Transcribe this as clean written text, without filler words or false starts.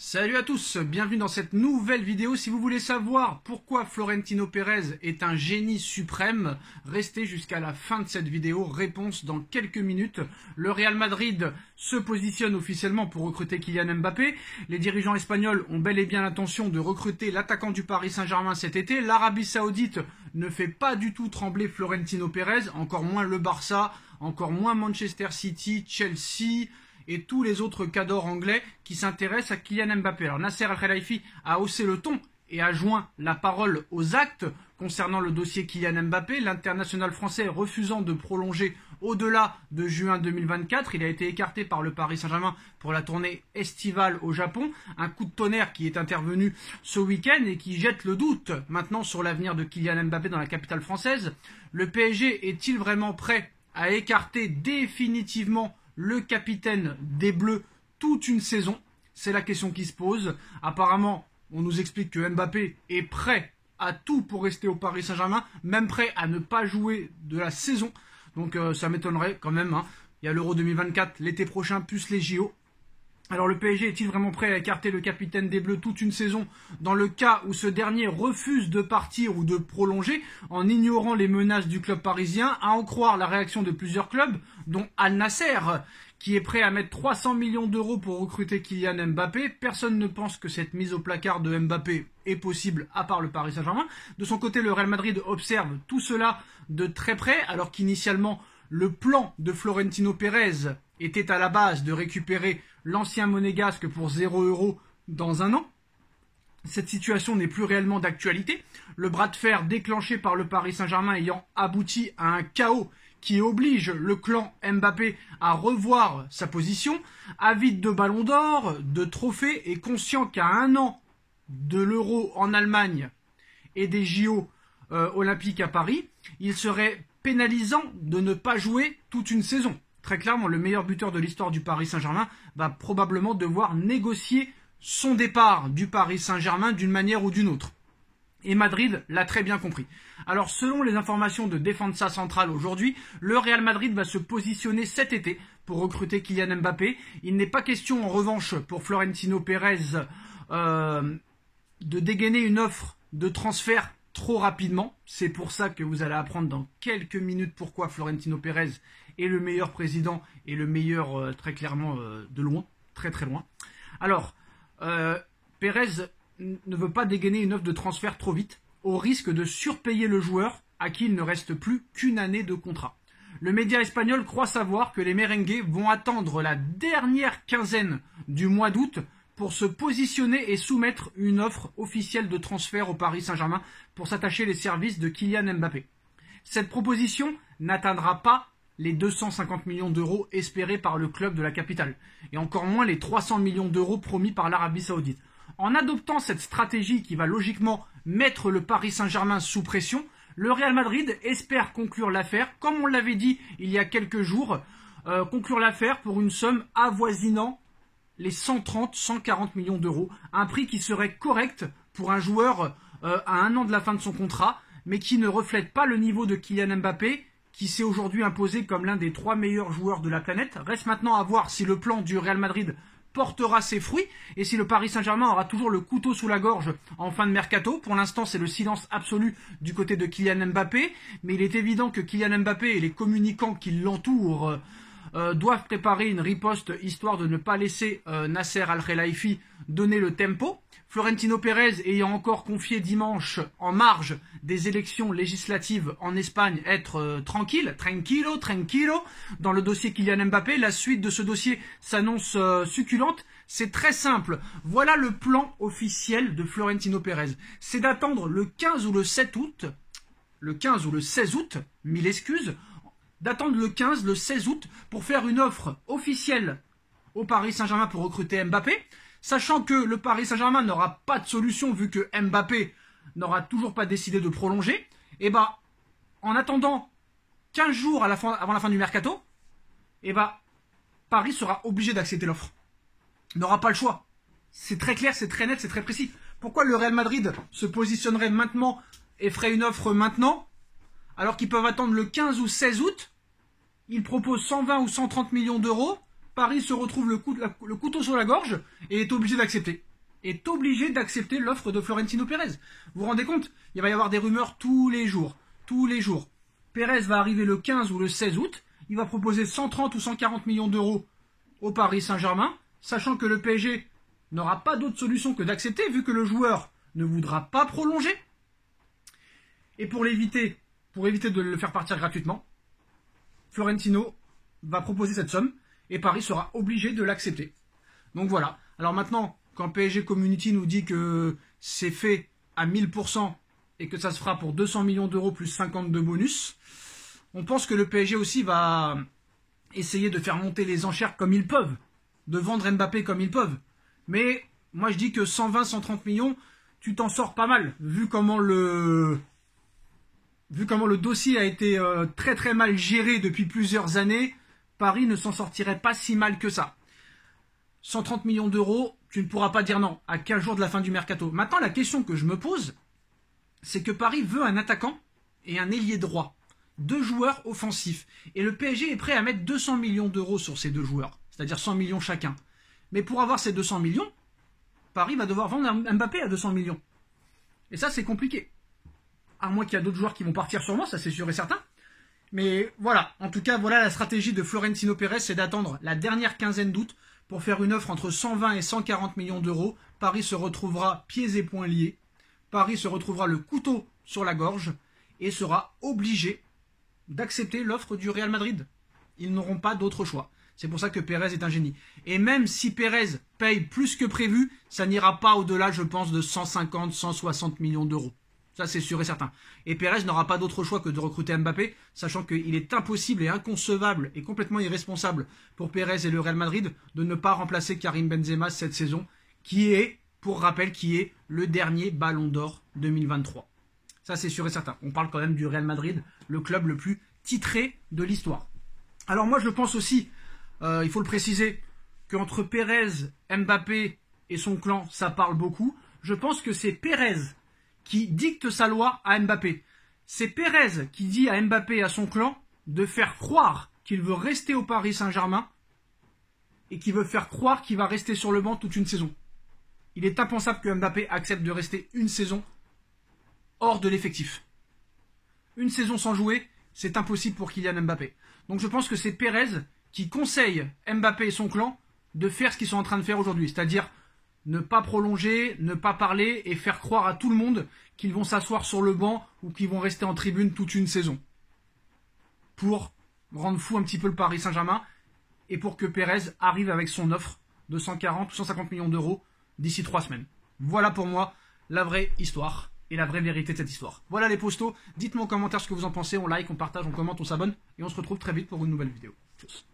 Salut à tous, bienvenue dans cette nouvelle vidéo. Si vous voulez savoir pourquoi Florentino Pérez est un génie suprême, restez jusqu'à la fin de cette vidéo. Réponse dans quelques minutes. Le Real Madrid se positionne officiellement pour recruter Kylian Mbappé. Les dirigeants espagnols ont bel et bien l'intention de recruter l'attaquant du Paris Saint-Germain cet été. L'Arabie Saoudite ne fait pas du tout trembler Florentino Pérez, encore moins le Barça, encore moins Manchester City, Chelsea et tous les autres cadors anglais qui s'intéressent à Kylian Mbappé. Alors Nasser Al-Khelaifi a haussé le ton et a joint la parole aux actes concernant le dossier Kylian Mbappé, l'international français refusant de prolonger au-delà de juin 2024. Il a été écarté par le Paris Saint-Germain pour la tournée estivale au Japon. Un coup de tonnerre qui est intervenu ce week-end et qui jette le doute maintenant sur l'avenir de Kylian Mbappé dans la capitale française. Le PSG est-il vraiment prêt à écarter définitivement le capitaine des Bleus toute une saison? C'est la question qui se pose. Apparemment, on nous explique que Mbappé est prêt à tout pour rester au Paris Saint-Germain, même prêt à ne pas jouer de la saison. Donc ça m'étonnerait quand même. Il y a l'Euro 2024 l'été prochain, plus les JO. Alors le PSG est-il vraiment prêt à écarter le capitaine des Bleus toute une saison dans le cas où ce dernier refuse de partir ou de prolonger en ignorant les menaces du club parisien, à en croire la réaction de plusieurs clubs, dont Al Nasser, qui est prêt à mettre 300 millions d'euros pour recruter Kylian Mbappé. Personne ne pense que cette mise au placard de Mbappé est possible à part le Paris Saint-Germain. De son côté, le Real Madrid observe tout cela de très près, alors qu'initialement, le plan de Florentino Pérez était à la base de récupérer l'ancien monégasque pour 0 € dans un an. Cette situation n'est plus réellement d'actualité. Le bras de fer déclenché par le Paris Saint-Germain ayant abouti à un chaos qui oblige le clan Mbappé à revoir sa position, avide de ballons d'or, de trophées et conscient qu'à un an de l'Euro en Allemagne et des JO olympiques à Paris, il serait pénalisant de ne pas jouer toute une saison. Très clairement, le meilleur buteur de l'histoire du Paris Saint-Germain va probablement devoir négocier son départ du Paris Saint-Germain d'une manière ou d'une autre. Et Madrid l'a très bien compris. Alors, selon les informations de Defensa Central aujourd'hui, le Real Madrid va se positionner cet été pour recruter Kylian Mbappé. Il n'est pas question, en revanche, pour Florentino Pérez de dégainer une offre de transfert trop rapidement. C'est pour ça que vous allez apprendre dans quelques minutes pourquoi Florentino Pérez est le meilleur président et le meilleur très clairement de loin, très très loin. Alors, Pérez ne veut pas dégainer une offre de transfert trop vite, au risque de surpayer le joueur à qui il ne reste plus qu'une année de contrat. Le média espagnol croit savoir que les merengues vont attendre la dernière quinzaine du mois d'août pour se positionner et soumettre une offre officielle de transfert au Paris Saint-Germain pour s'attacher les services de Kylian Mbappé. Cette proposition n'atteindra pas les 250 millions d'euros espérés par le club de la capitale, et encore moins les 300 millions d'euros promis par l'Arabie Saoudite. En adoptant cette stratégie qui va logiquement mettre le Paris Saint-Germain sous pression, le Real Madrid espère conclure l'affaire, comme on l'avait dit il y a quelques jours, conclure l'affaire pour une somme avoisinant les 130-140 millions d'euros, un prix qui serait correct pour un joueur à un an de la fin de son contrat, mais qui ne reflète pas le niveau de Kylian Mbappé, qui s'est aujourd'hui imposé comme l'un des 3 meilleurs joueurs de la planète. Reste maintenant à voir si le plan du Real Madrid portera ses fruits et si le Paris Saint-Germain aura toujours le couteau sous la gorge en fin de mercato. Pour l'instant, c'est le silence absolu du côté de Kylian Mbappé, mais il est évident que Kylian Mbappé et les communicants qui l'entourent doivent préparer une riposte histoire de ne pas laisser Nasser Al-Khelaifi donner le tempo. Florentino Pérez ayant encore confié dimanche, en marge des élections législatives en Espagne, être tranquilo, dans le dossier Kylian Mbappé. La suite de ce dossier s'annonce succulente. C'est très simple. Voilà le plan officiel de Florentino Pérez. C'est d'attendre le 15 ou le 7 août, le 15 ou le 16 août, 1000 excuses, d'attendre le 15, le 16 août pour faire une offre officielle au Paris Saint-Germain pour recruter Mbappé, sachant que le Paris Saint-Germain n'aura pas de solution vu que Mbappé n'aura toujours pas décidé de prolonger. Et bah, en attendant 15 jours avant la fin du mercato, et bah, Paris sera obligé d'accepter l'offre. N'aura pas le choix. C'est très clair, c'est très net, c'est très précis. Pourquoi le Real Madrid se positionnerait maintenant et ferait une offre maintenant, alors qu'ils peuvent attendre le 15 ou 16 août? Ils proposent 120 ou 130 millions d'euros. Paris se retrouve le couteau sur la gorge et est obligé d'accepter. est obligé d'accepter l'offre de Florentino Pérez. Vous vous rendez compte? Il va y avoir des rumeurs tous les jours. Tous les jours. Pérez va arriver le 15 ou le 16 août. Il va proposer 130 ou 140 millions d'euros au Paris Saint-Germain, sachant que le PSG n'aura pas d'autre solution que d'accepter, vu que le joueur ne voudra pas prolonger. Et pour éviter de le faire partir gratuitement, Florentino va proposer cette somme et Paris sera obligé de l'accepter. Donc voilà. Alors maintenant, quand PSG Community nous dit que c'est fait à 1000% et que ça se fera pour 200 millions d'euros plus 50 de bonus, on pense que le PSG aussi va essayer de faire monter les enchères comme ils peuvent, de vendre Mbappé comme ils peuvent. Mais moi je dis que 120-130 millions, tu t'en sors pas mal, vu comment le dossier a été très très mal géré depuis plusieurs années. Paris ne s'en sortirait pas si mal que ça. 130 millions d'euros, tu ne pourras pas dire non à 15 jours de la fin du mercato. Maintenant, la question que je me pose, c'est que Paris veut un attaquant et un ailier droit. 2 joueurs offensifs. Et le PSG est prêt à mettre 200 millions d'euros sur ces 2 joueurs. C'est-à-dire 100 millions chacun. Mais pour avoir ces 200 millions, Paris va devoir vendre Mbappé à 200 millions. Et ça, c'est compliqué. À moins qu'il y a d'autres joueurs qui vont partir sûrement, ça c'est sûr et certain. Mais voilà, en tout cas, voilà la stratégie de Florentino Pérez, c'est d'attendre la dernière quinzaine d'août pour faire une offre entre 120 et 140 millions d'euros. Paris se retrouvera pieds et poings liés. Paris se retrouvera le couteau sur la gorge et sera obligé d'accepter l'offre du Real Madrid. Ils n'auront pas d'autre choix. C'est pour ça que Pérez est un génie. Et même si Pérez paye plus que prévu, ça n'ira pas au-delà, je pense, de 150, 160 millions d'euros. Ça, c'est sûr et certain. Et Pérez n'aura pas d'autre choix que de recruter Mbappé, sachant qu'il est impossible et inconcevable et complètement irresponsable pour Pérez et le Real Madrid de ne pas remplacer Karim Benzema cette saison, qui est, pour rappel, le dernier Ballon d'Or 2023. Ça, c'est sûr et certain. On parle quand même du Real Madrid, le club le plus titré de l'histoire. Alors moi, je pense aussi, il faut le préciser, qu'entre Pérez, Mbappé et son clan, ça parle beaucoup. Je pense que c'est Pérez qui dicte sa loi à Mbappé. C'est Pérez qui dit à Mbappé et à son clan de faire croire qu'il veut rester au Paris Saint-Germain et qu'il veut faire croire qu'il va rester sur le banc toute une saison. Il est impensable que Mbappé accepte de rester une saison hors de l'effectif. Une saison sans jouer, c'est impossible pour Kylian Mbappé. Donc je pense que c'est Pérez qui conseille Mbappé et son clan de faire ce qu'ils sont en train de faire aujourd'hui, c'est-à-dire ne pas prolonger, ne pas parler et faire croire à tout le monde qu'ils vont s'asseoir sur le banc ou qu'ils vont rester en tribune toute une saison. Pour rendre fou un petit peu le Paris Saint-Germain et pour que Pérez arrive avec son offre de 140 ou 150 millions d'euros d'ici 3 semaines. Voilà pour moi la vraie histoire et la vraie vérité de cette histoire. Voilà les postos, dites-moi en commentaire ce que vous en pensez, on like, on partage, on commente, on s'abonne et on se retrouve très vite pour une nouvelle vidéo. Tchuss.